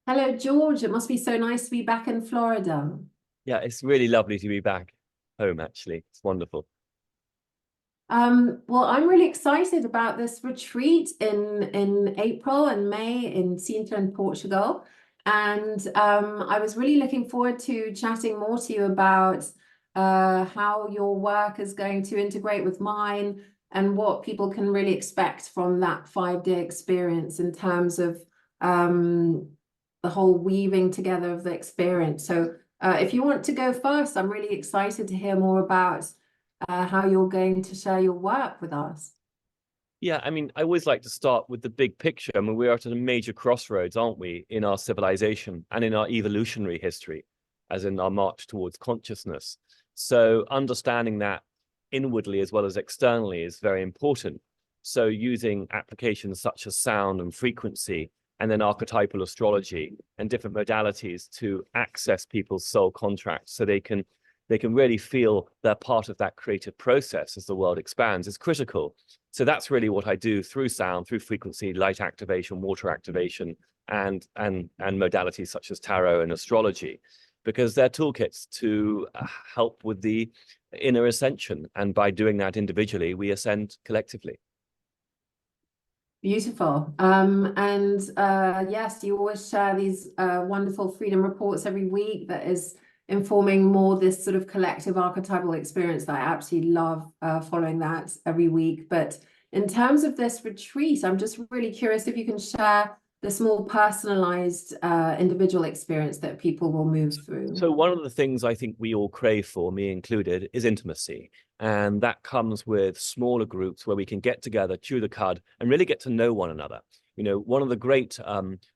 Hello, George. It must be so nice to be back in Florida. Yeah, it's really lovely to be back home, actually. It's wonderful. Well, I'm really excited about this retreat in April and May in Sintra in Portugal. And I was really looking forward to chatting more to you about how your work is going to integrate with mine and what people can really expect from that 5-day experience in terms of um, the whole weaving together of the experience. So if you want to go first, I'm really excited to hear more about how you're going to share your work with us. Yeah, I mean, I always like to start with the big picture. I mean, we're at a major crossroads, aren't we, in our civilization and in our evolutionary history, as in our march towards consciousness. So understanding that inwardly as well as externally is very important. So using applications such as sound and frequency, and then archetypal astrology and different modalities to access people's soul contracts so they can really feel they're part of that creative process as the world expands is critical. So that's really what I do through sound, through frequency, light activation, water activation, and modalities such as tarot and astrology, because they're toolkits to help with the inner ascension. And by doing that individually, we ascend collectively. Beautiful. And yes, you always share these wonderful freedom reports every week that is informing more this sort of collective archetypal experience that I absolutely love following that every week. But in terms of this retreat, I'm just really curious if you can share this more personalized individual experience that people will move through. So one of the things I think we all crave for, me included, is intimacy. And that comes with smaller groups where we can get together, chew the cud, and really get to know one another. You know, one of the great,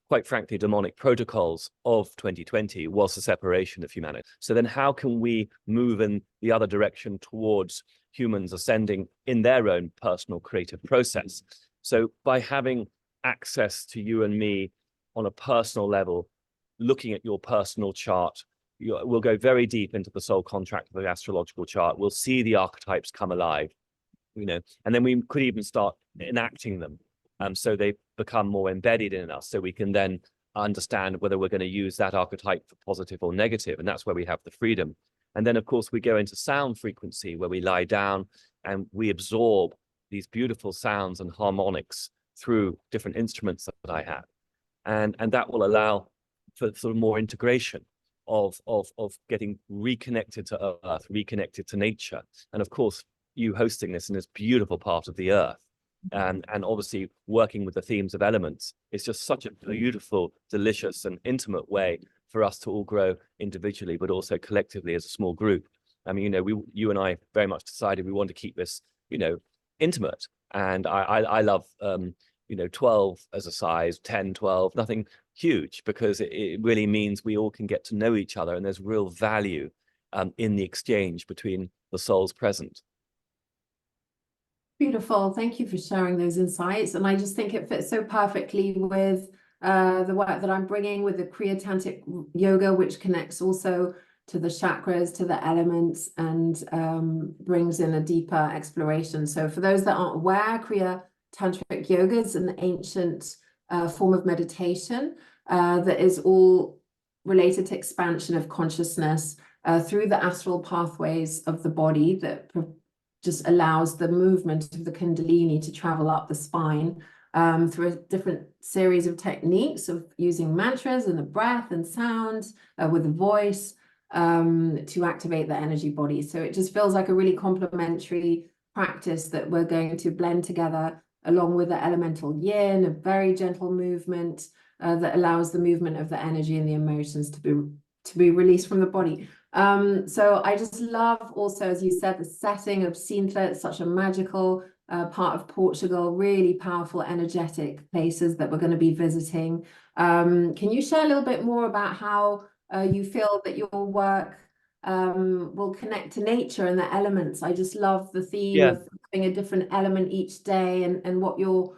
quite frankly, demonic protocols of 2020 was the separation of humanity. So then how can we move in the other direction towards humans ascending in their own personal creative process? So by having access to you and me on a personal level, looking at your personal chart, we'll go very deep into the soul contract of the astrological chart. We'll see the archetypes come alive, and then we could even start enacting them. So they become more embedded in us. So we can then understand whether we're going to use that archetype for positive or negative. And that's where we have the freedom. And then, of course, we go into sound frequency where we lie down and we absorb these beautiful sounds and harmonics through different instruments that I have. And that will allow for sort of more integration of getting reconnected to earth, reconnected to nature. And of course, you hosting this in this beautiful part of the earth and obviously working with the themes of elements, it's just such a beautiful, delicious and intimate way for us to all grow individually, but also collectively as a small group. I mean, you and I very much decided we want to keep this, intimate. And I love, 12 as a size, 10, 12, nothing huge, because it really means we all can get to know each other and there's real value in the exchange between the souls present. Beautiful. Thank you for sharing those insights. And I just think it fits so perfectly with the work that I'm bringing with the Kriya Tantric yoga, which connects also to the chakras, to the elements, and brings in a deeper exploration. So for those that aren't aware, Kriya Tantric yoga is an ancient form of meditation that is all related to expansion of consciousness through the astral pathways of the body that just allows the movement of the Kundalini to travel up the spine through a different series of techniques of using mantras and the breath and sound with the voice to activate the energy body. So it just feels like a really complementary practice that we're going to blend together along with the elemental yin, a very gentle movement that allows the movement of the energy and the emotions to be released from the body. So I just love also, as you said, the setting of Sintra. It's such a magical part of Portugal, really powerful, energetic places that we're going to be visiting. Can you share a little bit more about how you feel that your work will connect to nature and the elements? I just love the theme Yeah. of having a different element each day and what you're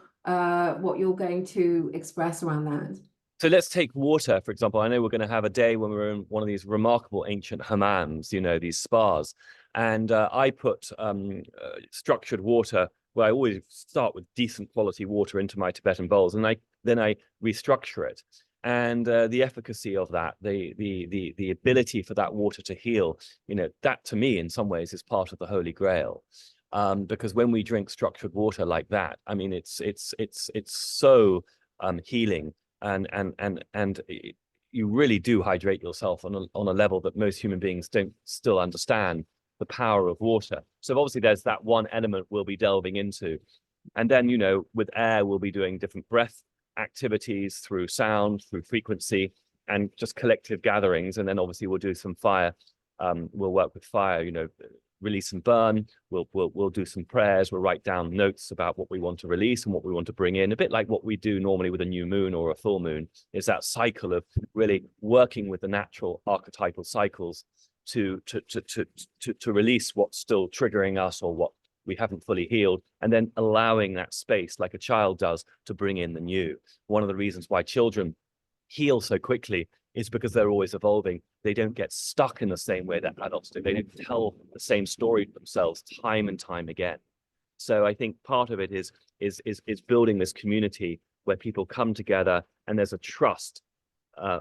going to express around that. So let's take water, for example. I know we're going to have a day when we're in one of these remarkable ancient hammams, these spas. And I put structured water, where I always start with decent quality water into my Tibetan bowls. And then I restructure it. and the efficacy of that, the ability for that water to heal, you know, that to me in some ways is part of the Holy Grail. Because when we drink structured water like that, I mean, it's so healing, and you really do hydrate yourself on a level that most human beings don't still understand the power of water. So obviously there's that one element we'll be delving into. And then, you know, with air, we'll be doing different breath activities through sound, through frequency, and just collective gatherings. And then obviously we'll do some fire. We'll work with fire, you know, release and burn. We'll do some prayers. We'll write down notes about what we want to release and what we want to bring in, a bit like what we do normally with a new moon or a full moon. Is that cycle of really working with the natural archetypal cycles to release what's still triggering us or what we haven't fully healed, and then allowing that space like a child does to bring in the new. One of the reasons why children heal so quickly is because they're always evolving. They don't get stuck in the same way that adults do. They don't tell the same story to themselves time and time again. So I think part of it is building this community where people come together and there's a trust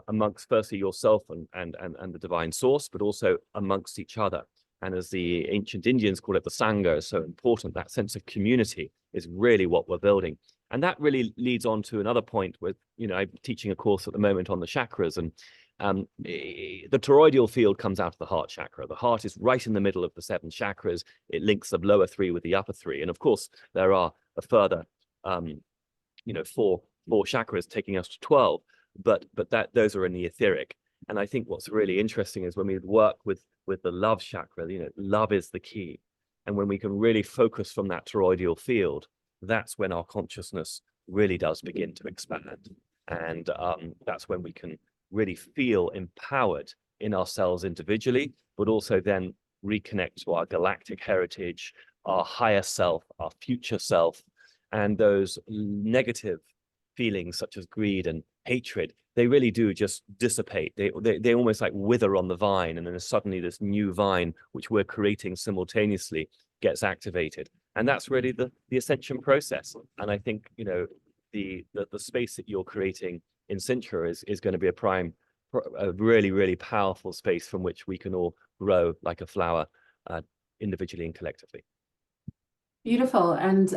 amongst firstly yourself and the divine source, but also amongst each other. And as the ancient Indians call it, the Sangha is so important. That sense of community is really what we're building. And that really leads on to another point with, you know, I'm teaching a course at the moment on the chakras, and the toroidal field comes out of the heart chakra. The heart is right in the middle of the 7 chakras. It links the lower 3 with the upper 3. And of course, there are a further, you know, four chakras taking us to 12, but those are in the etheric. And I think what's really interesting is when we work with the love chakra, you know, love is the key. And when we can really focus from that toroidal field, that's when our consciousness really does begin to expand. And that's when we can really feel empowered in ourselves individually, but also then reconnect to our galactic heritage, our higher self, our future self, and those negative feelings such as greed and hatred, they really do just dissipate. They almost like wither on the vine, and then suddenly this new vine, which we're creating simultaneously, gets activated. And that's really the ascension process. And I think, you know, the space that you're creating in Sintra is going to be a really, really powerful space from which we can all grow like a flower, individually and collectively. Beautiful. And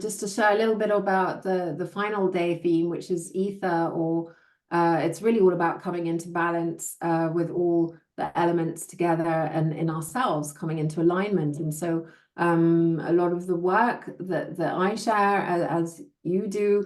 just to share a little bit about the final day theme, which is ether, or it's really all about coming into balance with all the elements together and in ourselves coming into alignment. And so a lot of the work that I share, as you do,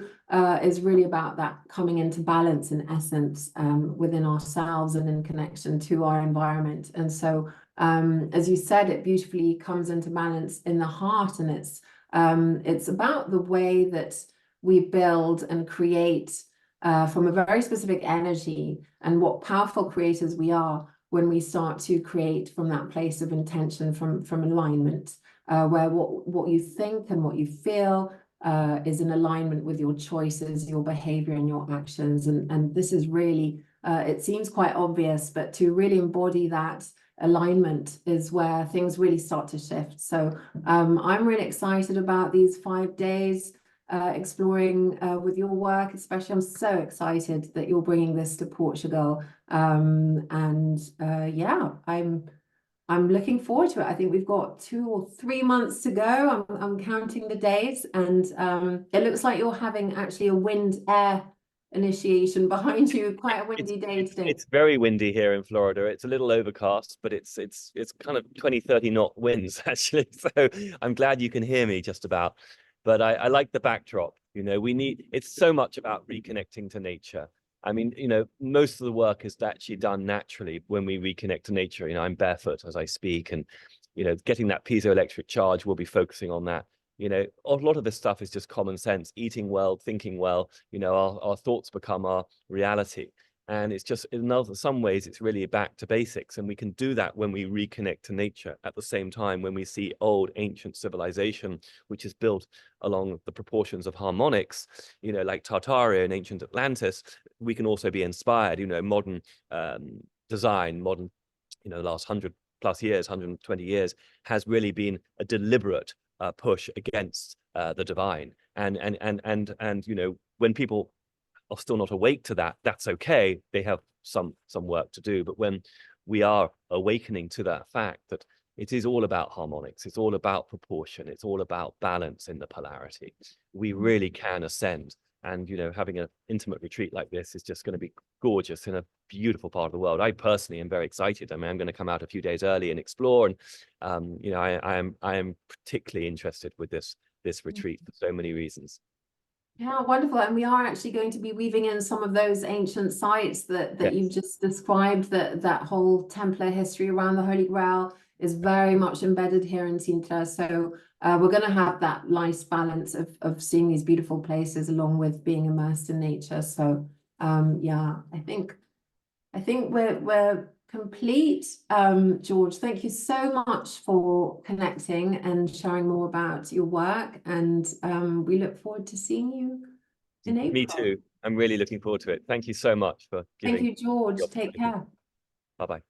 is really about that coming into balance in essence within ourselves and in connection to our environment. And so as you said, it beautifully comes into balance in the heart, and it's about the way that we build and create from a very specific energy, and what powerful creators we are when we start to create from that place of intention, from alignment, where what you think and what you feel is in alignment with your choices, your behavior, and your actions. And this is really, it seems quite obvious, but to really embody that alignment is where things really start to shift. So I'm really excited about these 5 days exploring with your work, especially. I'm so excited that you're bringing this to Portugal, yeah, I'm looking forward to it. I think we've got 2 or 3 months to go. I'm counting the days, and it looks like you're having actually a wind air initiation behind you. Quite a windy day today. It's very windy here in Florida. It's a little overcast, but it's kind of 20-30 knot winds actually. So I'm glad you can hear me just about. But I like the backdrop. You know, it's so much about reconnecting to nature. I mean, you know, most of the work is actually done naturally when we reconnect to nature. You know, I'm barefoot as I speak, and, you know, getting that piezoelectric charge, we'll be focusing on that. You know, a lot of this stuff is just common sense, eating well, thinking well, you know, our thoughts become our reality. And it's just, in some ways, it's really back to basics. And we can do that when we reconnect to nature. At the same time, when we see old ancient civilization, which is built along the proportions of harmonics, you know, like Tartaria in ancient Atlantis, we can also be inspired. You know, modern design, modern, you know, the last 100+ years, 120 years, has really been a deliberate push against the divine. And you know, when people are still not awake to that, that's okay. They have some work to do. But when we are awakening to that fact that it is all about harmonics, it's all about proportion, it's all about balance in the polarity, we really can ascend. And, you know, having an intimate retreat like this is just going to be gorgeous in a beautiful part of the world. I personally am very excited. I mean, I'm going to come out a few days early and explore. And, you know, I am particularly interested with this retreat for so many reasons. Yeah, wonderful. And we are actually going to be weaving in some of those ancient sites that Yes. you've just described, that whole Templar history around the Holy Grail is very much embedded here in Sintra. So we're going to have that nice balance of seeing these beautiful places along with being immersed in nature. So yeah, I think we're complete. George, thank you so much for connecting and sharing more about your work, and we look forward to seeing you in April. Me too. I'm really looking forward to it. Thank you so much for giving. Thank you, George. Take care. Bye-bye.